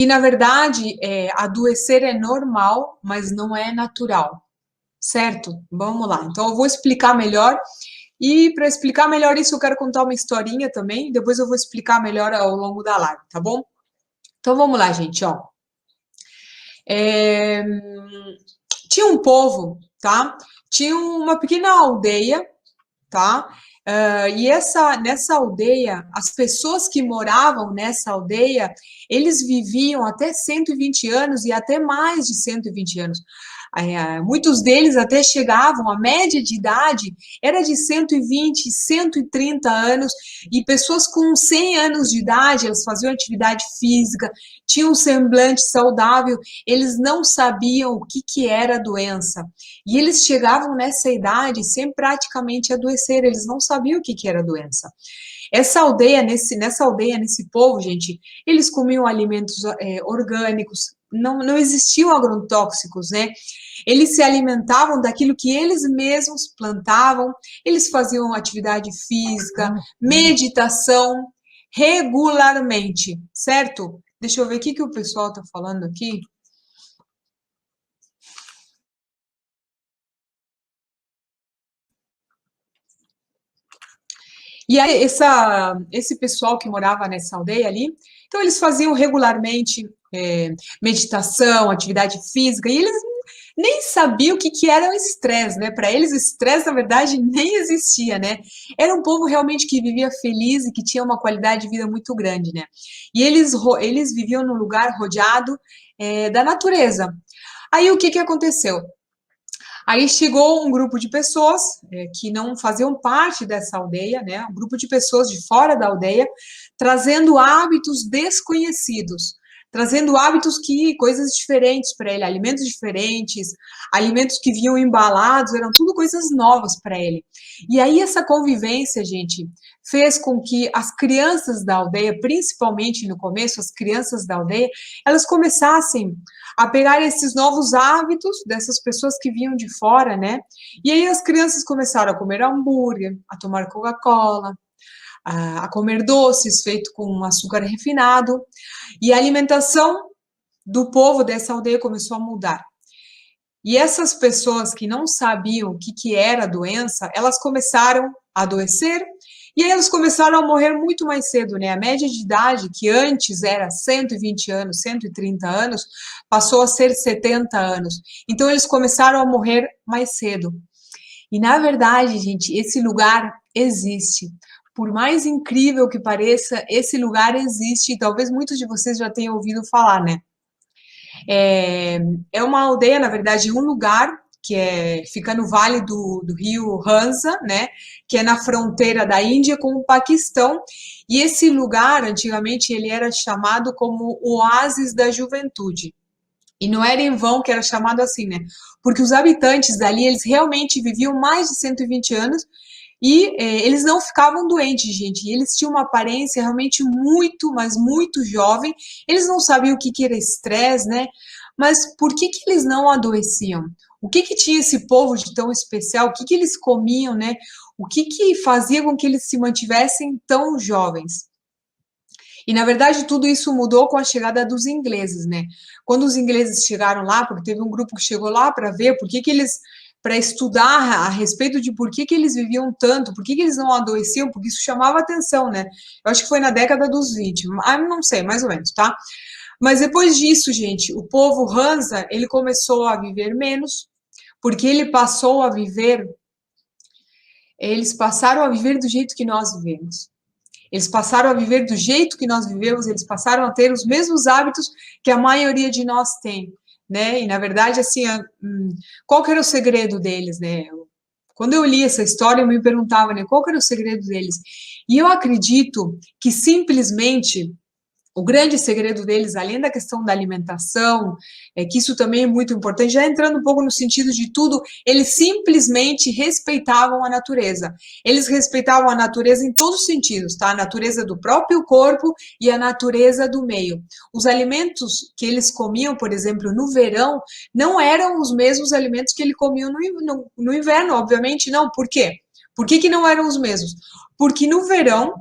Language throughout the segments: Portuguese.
E, na verdade, adoecer é normal, mas não é natural, certo? Vamos lá. Então, eu vou explicar melhor. E para explicar melhor isso, eu quero contar uma historinha também. Depois eu vou explicar melhor ao longo da live, tá bom? Então, vamos lá, gente, ó. É, Tinha um povo, tá? Tinha uma pequena aldeia, tá? Nessa aldeia, as pessoas que moravam nessa aldeia, eles viviam até 120 anos e até mais de 120 anos. Muitos deles até chegavam, a média de idade era de 120, 130 anos, e pessoas com 100 anos de idade, elas faziam atividade física, tinham um semblante saudável, eles não sabiam o que era a doença. E eles chegavam nessa idade sem praticamente adoecer, eles não sabiam o que era a doença. Nessa aldeia, nesse povo, gente, eles comiam alimentos orgânicos, não existiam agrotóxicos, né? Eles se alimentavam daquilo que eles mesmos plantavam, eles faziam atividade física, meditação regularmente, certo? Deixa eu ver o que o pessoal está falando aqui. E aí, esse pessoal que morava nessa aldeia ali, então eles faziam regularmente meditação, atividade física, e eles nem sabiam que era o estresse, né? Para eles, o estresse, na verdade, nem existia, né? Era um povo realmente que vivia feliz e que tinha uma qualidade de vida muito grande, né? E eles viviam num lugar rodeado da natureza. Aí, o que aconteceu? Aí chegou um grupo de pessoas que não faziam parte dessa aldeia, né? Um grupo de pessoas de fora da aldeia, trazendo hábitos desconhecidos, trazendo coisas diferentes para ele, alimentos que vinham embalados, eram tudo coisas novas para ele. E aí essa convivência, gente, fez com que as crianças da aldeia, principalmente no começo, as crianças da aldeia, elas começassem a pegar esses novos hábitos dessas pessoas que vinham de fora, né? E aí as crianças começaram a comer hambúrguer, a tomar Coca-Cola, a comer doces feitos com açúcar refinado, e a alimentação do povo dessa aldeia começou a mudar. E essas pessoas que não sabiam o que era a doença, elas começaram a adoecer, e aí eles começaram a morrer muito mais cedo, né? A média de idade, que antes era 120 anos, 130 anos, passou a ser 70 anos. Então eles começaram a morrer mais cedo. E na verdade, gente, esse lugar existe. Por mais incrível que pareça, esse lugar existe, e talvez muitos de vocês já tenham ouvido falar, né? É uma aldeia, na verdade, um lugar que fica no vale do rio Hansa, né, que é na fronteira da Índia com o Paquistão, e esse lugar, antigamente, ele era chamado como Oásis da Juventude. E não era em vão que era chamado assim, né? Porque os habitantes dali, eles realmente viviam mais de 120 anos e eles não ficavam doentes, gente. E eles tinham uma aparência realmente muito, mas muito jovem. Eles não sabiam o que era estresse, né? Mas por que eles não adoeciam? O que tinha esse povo de tão especial? O que eles comiam, né? O que fazia com que eles se mantivessem tão jovens? E, na verdade, tudo isso mudou com a chegada dos ingleses, né? Quando os ingleses chegaram lá, porque teve um grupo que chegou lá para ver para estudar a respeito de por que eles viviam tanto, por que eles não adoeciam, porque isso chamava atenção, né? Eu acho que foi na década dos 20, não sei, mais ou menos, tá? Mas depois disso, gente, o povo Hansa, ele começou a viver menos, porque eles passaram a viver do jeito que nós vivemos. Eles passaram a viver do jeito que nós vivemos, eles passaram a ter os mesmos hábitos que a maioria de nós tem, né? E, na verdade, assim, qual que era o segredo deles, né? Quando eu li essa história, eu me perguntava, né, qual que era o segredo deles? E eu acredito que simplesmente o grande segredo deles, além da questão da alimentação, é que isso também é muito importante, já entrando um pouco no sentido de tudo, eles simplesmente respeitavam a natureza. Eles respeitavam a natureza em todos os sentidos, tá? A natureza do próprio corpo e a natureza do meio. Os alimentos que eles comiam, por exemplo, no verão, não eram os mesmos alimentos que eles comiam no inverno, obviamente não. Por quê? Por que não eram os mesmos? Porque no verão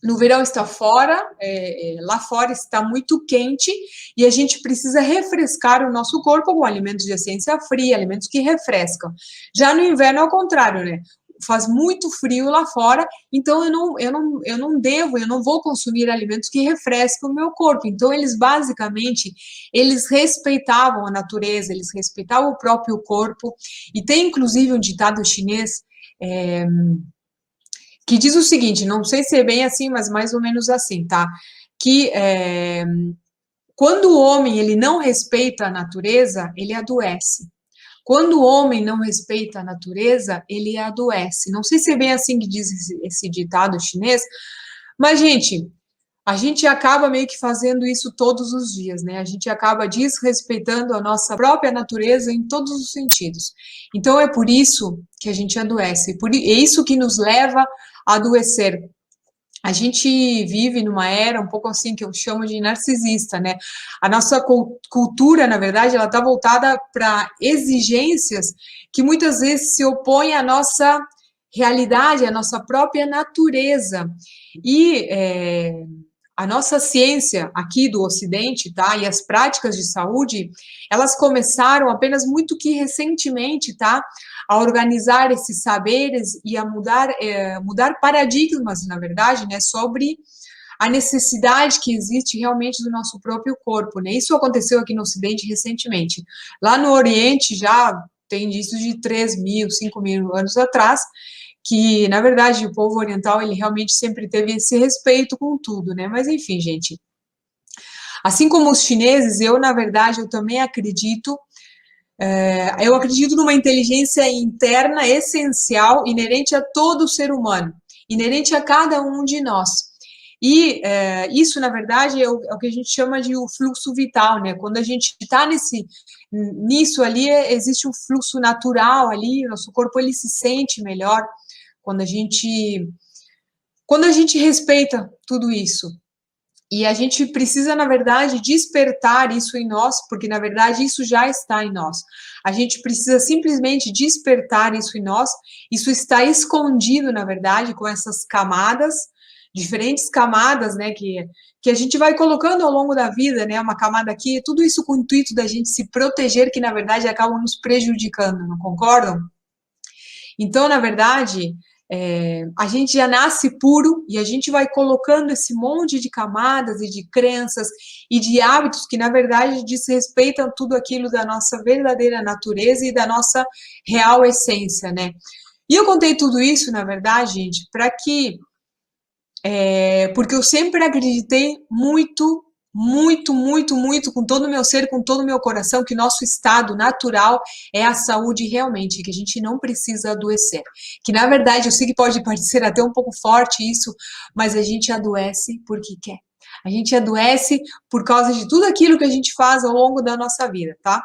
no verão está fora, lá fora está muito quente e a gente precisa refrescar o nosso corpo com alimentos de essência fria, alimentos que refrescam. Já no inverno é o contrário, né? Faz muito frio lá fora, então eu não vou consumir alimentos que refrescam o meu corpo. Então eles basicamente eles respeitavam a natureza, eles respeitavam o próprio corpo. E tem inclusive um ditado chinês é, que diz o seguinte, não sei se é bem assim, mas mais ou menos assim, tá? Que quando o homem ele não respeita a natureza, ele adoece. Quando o homem não respeita a natureza, ele adoece. Não sei se é bem assim que diz esse ditado chinês, mas, gente, a gente acaba meio que fazendo isso todos os dias, né? A gente acaba desrespeitando a nossa própria natureza em todos os sentidos. Então, é por isso que a gente adoece. É isso que nos leva a adoecer. A gente vive numa era um pouco assim que eu chamo de narcisista, né? A nossa cultura, na verdade, ela está voltada para exigências que muitas vezes se opõem à nossa realidade, à nossa própria natureza. E a nossa ciência aqui do Ocidente, tá? E as práticas de saúde, elas começaram apenas muito que recentemente, tá? A organizar esses saberes e a mudar paradigmas, na verdade, né? Sobre a necessidade que existe realmente do nosso próprio corpo, né? Isso aconteceu aqui no Ocidente recentemente. Lá no Oriente já tem disso de 3.000, 5.000 anos atrás, que, na verdade, o povo oriental, ele realmente sempre teve esse respeito com tudo, né? Mas, enfim, gente, assim como os chineses, eu, na verdade, eu também acredito, eu acredito numa inteligência interna essencial, inerente a todo ser humano, inerente a cada um de nós. E isso, na verdade, é o que a gente chama de o fluxo vital, né? Quando a gente está nisso ali, existe um fluxo natural ali, nosso corpo, ele se sente melhor, quando a gente respeita tudo isso. E a gente precisa, na verdade, despertar isso em nós, porque, na verdade, isso já está em nós. A gente precisa simplesmente despertar isso em nós. Isso está escondido, na verdade, com essas camadas, diferentes camadas, né, que a gente vai colocando ao longo da vida, né, uma camada aqui, tudo isso com o intuito da gente se proteger, que, na verdade, acabam nos prejudicando, não concordam? Então, na verdade, a gente já nasce puro e a gente vai colocando esse monte de camadas e de crenças e de hábitos que, na verdade, desrespeitam tudo aquilo da nossa verdadeira natureza e da nossa real essência, né? E eu contei tudo isso, na verdade, gente, para que porque eu sempre acreditei muito, muito, muito, muito, com todo o meu ser, com todo o meu coração, que nosso estado natural é a saúde realmente, que a gente não precisa adoecer. Que, na verdade, eu sei que pode parecer até um pouco forte isso, mas a gente adoece porque quer. A gente adoece por causa de tudo aquilo que a gente faz ao longo da nossa vida, tá?